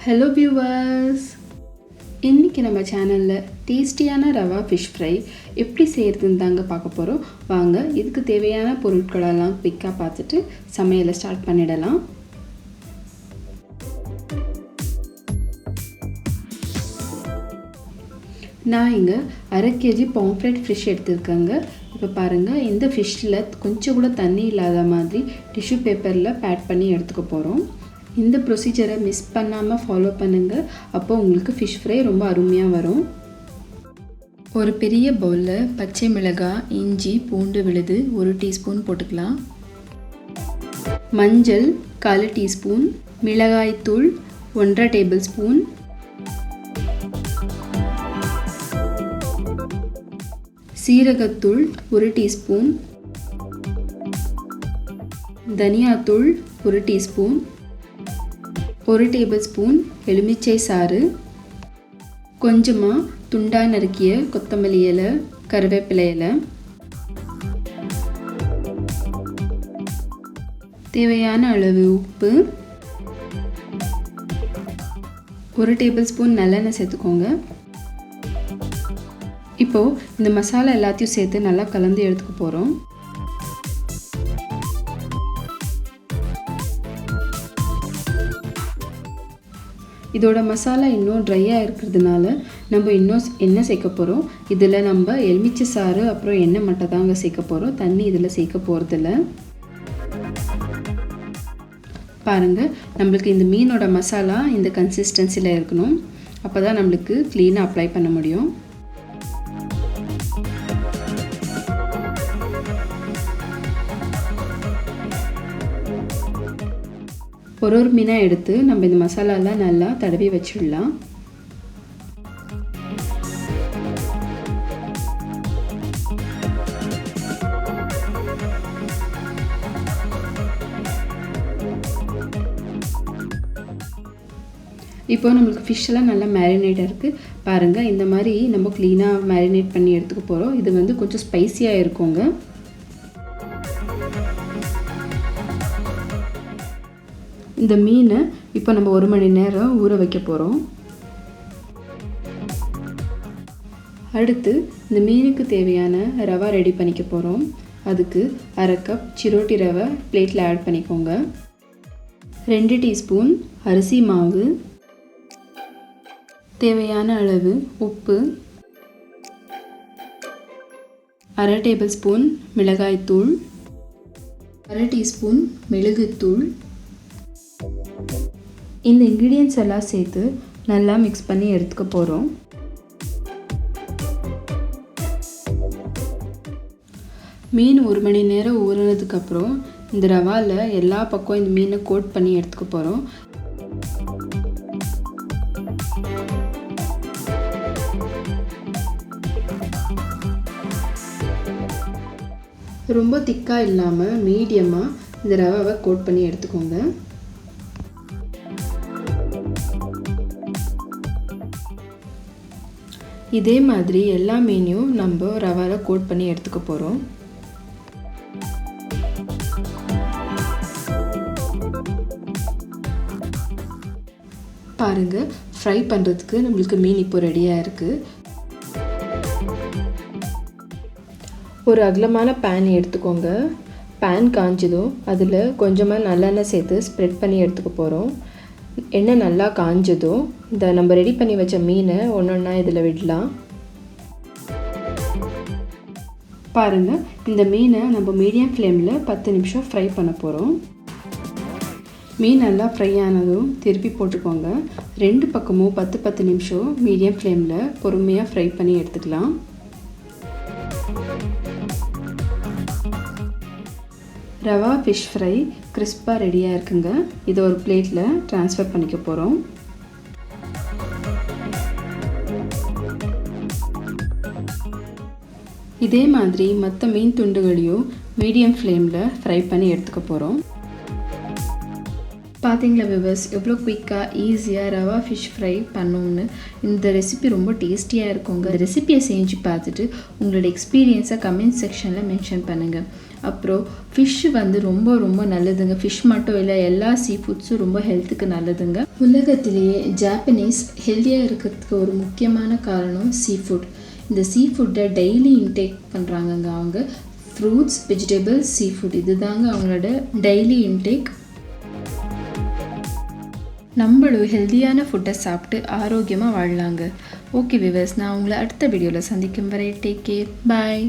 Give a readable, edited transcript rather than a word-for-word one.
Hello viewers! இன்னைக்கு நம்ம சேனல்ல டேஸ்டியான ரவா ஃபிஷ் ஃப்ரை எப்படி செய்யறதுன்னு தாங்க பார்க்க போறோம். வாங்க இதுக்கு தேவையான பொருட்களெல்லாம் குயிக்கா பார்த்துட்டு சமையலை ஸ்டார்ட் பண்ணிடலாம். நான் இங்க 1/2 kg Pomfret ஃபிஷ் எடுத்துர்க்கேங்க. இப்போ பாருங்க இந்த ஃபிஷ்ல கொஞ்சம் கூட தண்ணி இல்லாத மாதிரி டிஷ்யூ பேப்பர்ல பேக் பண்ணி எடுத்துக்க போறோம். இந்த ப்ரொசீஜரை மிஸ் பண்ணாமல் ஃபாலோ பண்ணுங்கள். அப்போ உங்களுக்கு ஃபிஷ் ஃப்ரை ரொம்ப அருமையாக வரும். ஒரு பெரிய பவுலில் பச்சை மிளகாய், இஞ்சி, பூண்டு விழுது 1 டீஸ்பூன் போட்டுக்கலாம். மஞ்சள் 1/4 டீஸ்பூன், மிளகாய்த்தூள் 1/2 டேபிள் ஸ்பூன், சீரகத்தூள் 1 டீஸ்பூன், தனியாத்தூள் 1 டீஸ்பூன், 1 டேபிள் ஸ்பூன் எலுமிச்சை சாறு, கொஞ்சமாக துண்டா நறுக்கிய கொத்தமல்லி இலை, கருவேப்பிலை இலை, தேவையான அளவு உப்பு, 1 டேபிள் ஸ்பூன் நல்லெண்ணெய் சேர்த்துக்கோங்க. இப்போது இந்த மசாலா எல்லாத்தையும் சேர்த்து நல்லா கலந்து எடுத்துக்க போகிறோம். இதோட மசாலா இன்னும் ட்ரையாக இருக்கிறதுனால நம்ம இன்னும் எண்ணெய் சேர்க்க போகிறோம். இதில் நம்ம எலுமிச்சை சாறு அப்புறம் எண்ணெய் மட்டும் தாங்க சேர்க்க போகிறோம். தண்ணி இதில் சேர்க்க போகிறதில்ல. பாருங்கள், நம்மளுக்கு இந்த மீனோட மசாலா இந்த கன்சிஸ்டன்சியில் இருக்கணும். அப்போ தான் நம்மளுக்கு க்ளீனாக அப்ளை பண்ண முடியும். ஒரு மீனாக எடுத்து நம்ம இந்த மசாலாலாம் நல்லா தடவி வச்சிடலாம். இப்போ நம்மளுக்கு ஃபிஷ்ஷெல்லாம் நல்லா மேரினேட் இருக்குது. பாருங்கள், இந்த மாதிரி நம்ம க்ளீனாக மேரினேட் பண்ணி எடுத்துக்க போகிறோம். இது கொஞ்சம் ஸ்பைஸியாக இருக்குங்க. இந்த மீனை இப்போ நம்ம 1 மணி நேரம் ஊற வைக்க போகிறோம். அடுத்து இந்த மீனுக்கு தேவையான ரவா ரெடி பண்ணிக்க போகிறோம். அதுக்கு 1/2 கப் சிரோட்டி ரவை பிளேட்டில் ஆட் பண்ணிக்கோங்க. 2 டீஸ்பூன் அரிசி மாவு, தேவையான அளவு உப்பு, 1/2 டேபிள் ஸ்பூன் மிளகாய்த்தூள், 1/2 டீஸ்பூன் மெழுகுத்தூள். இந்த இன்க்ரீடியன்ட்ஸ் எல்லாம் சேர்த்து நல்லா மிக்ஸ் பண்ணி எடுத்துக்க போகிறோம். மீன் 1 மணி நேரம் ஊறினதுக்கப்புறம் இந்த ரவாவில் எல்லா பக்கம் இந்த மீனை கோட் பண்ணி எடுத்துக்க போகிறோம். ரொம்ப திக்காக இல்லாமல் மீடியமாக இந்த ரவாவை கோட் பண்ணி எடுத்துக்கோங்க. இதே மாதிரி எல்லா மீனையும் நம்ம ரவாவில் கோட் பண்ணி எடுத்துக்க போகிறோம். பாருங்கள், ஃப்ரை பண்ணுறதுக்கு நம்மளுக்கு மீன் இப்போ ரெடியாக இருக்குது. ஒரு அகலமான பேன் எடுத்துக்கோங்க. பேன் காஞ்சதும் அதில் கொஞ்சமாக நல்லெண்ணெய் சேர்த்து ஸ்ப்ரெட் பண்ணி எடுத்துக்க போகிறோம். எண்ணெய் நல்லா காஞ்சதும் இந்த நம்ம ரெடி பண்ணி வச்ச மீனை ஒன்றா இதில் விடலாம். பாருங்கள், இந்த மீனை நம்ம மீடியம் ஃப்ளேமில் 10 நிமிஷம் ஃப்ரை பண்ண போகிறோம். மீன் நல்லா ஃப்ரை ஆனதும் திருப்பி போட்டுக்கோங்க. 2 பக்கமும் 10 நிமிஷம் மீடியம் ஃப்ளேமில் பொறுமையாக ஃப்ரை பண்ணி எடுத்துக்கலாம். ரவா ஃபிஷ் ஃப்ரை கிறிஸ்பாக ரெடியாக இருக்குங்க. இதை ஒரு பிளேட்டில் ட்ரான்ஸ்ஃபர் பண்ணிக்க போகிறோம். இதே மாதிரி மற்ற மீன் துண்டுகளையும் மீடியம் ஃப்ளேமில் ஃப்ரை பண்ணி எடுத்துக்க போகிறோம். பார்த்தீங்களா வியூவர்ஸ், எவ்வளோ குயிக்காக ஈஸியாக ரவா ஃபிஷ் ஃப்ரை பண்ணோம்னு. இந்த ரெசிபி ரொம்ப டேஸ்டியாக இருக்குங்க. இந்த ரெசிபியை செஞ்சு பார்த்துட்டு உங்களோட எக்ஸ்பீரியன்ஸை கமெண்ட் செக்ஷனில் மென்ஷன் பண்ணுங்கள். அப்புறம் ஃபிஷ் வந்து ரொம்ப ரொம்ப நல்லதுங்க. ஃபிஷ் மட்டும் இல்லை, எல்லா சீ ஃபுட்ஸும் ரொம்ப ஹெல்த்துக்கு நல்லதுங்க. உலகத்திலேயே ஜாப்பனீஸ் ஹெல்த்தியாக இருக்கிறதுக்கு ஒரு முக்கியமான காரணம் சீ ஃபுட். இந்த சீ ஃபுட்டை டெய்லி இன்டேக் பண்ணுறாங்கங்க. அவங்க ஃப்ரூட்ஸ், வெஜிடபிள்ஸ், சீ ஃபுட் இதுதாங்க அவங்களோட டெய்லி இன்டேக். நம்மளும் ஹெல்த்தியான ஃபுட்டை சாப்பிட்டு ஆரோக்கியமாக வாழலாங்க. ஓகே வியூவர்ஸ், நான் உங்களை அடுத்த வீடியோவில் சந்திக்கும் வரை டேக் கேர், பாய்.